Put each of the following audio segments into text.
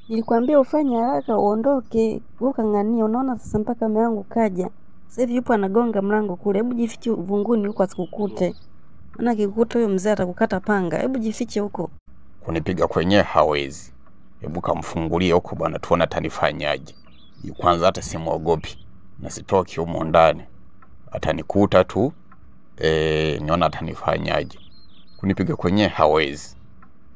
Nilikwambia ufanye haraka uondoke, ukang'ania. Unaona sasa mpaka mume wangu kaja. Sasa hivi yupo anagonga mlango kule. Hebu jifiche uvunguni huko asikukute. Maana akikukuta huyo mzee atakukata panga. Hebu jifiche huko. Kunipiga kwenyewe hawezi. Hebu kamfungulie huko bwana, tuone atanifanyaje. Kwanza hata simuogopi na sitoki humo ndani. Atanikuta tu niona atanifanyaje. Kunipiga kwenyewe hawezi.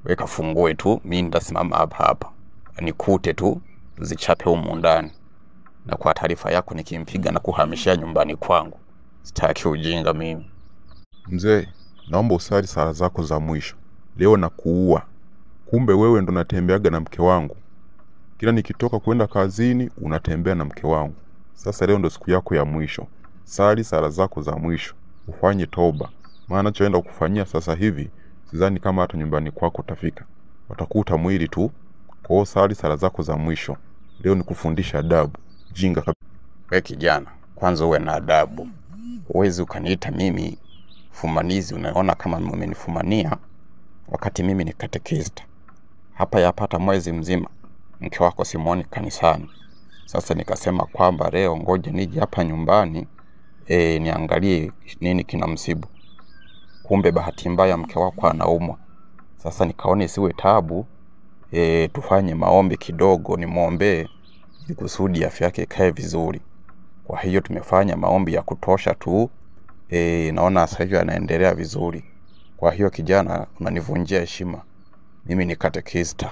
Weka fungue tu, mimi nitasimama hapa. Anikute tu, tuzichape humo ndani. Na kwa taarifa yako nikimpiga na kuhamishia nyumbani kwangu. Sitaki ujinga mimi. Mzee, naomba usali sala zako za mwisho. Leo nakuua. Kumbe wewe ndo natembeaga na mke wangu. Kila nikitoka kwenda kazini unatembea na mke wangu. Sasa leo ndo siku yako ya mwisho. Sali sala zako za mwisho. Ufanye toba. Maana nachoenda kukufanyia sasa hivi sidhani kama hata nyumbani kwako utafika. Watakuta mwili tu. Kwa hiyo sali sala zako za mwisho. Leo nikufundisha adabu. Jinga kabisa. Wewe kijana, kwanza uwe na adabu. Huwezi ukaniita mimi fumanizi, unaona kama umenifumania wakati mimi ni katekista. Hapa yapata mwezi mzima mke wako simuoni kanisani. Sasa nikasema kwamba leo ngoja nije hapa nyumbani niangalie nini kinamsibu. Kumbe bahati mbaya mke wako anaumwa. Sasa nikaona isiwe taabu, tufanye maombi kidogo, nimuombee ili kusudi afya yake ikae vizuri. Kwa hiyo tumefanya maombi ya kutosha tu. Naona sasa hivi anaendelea vizuri. Kwa hiyo kijana, unanivunjia heshima. Mimi ni katekista.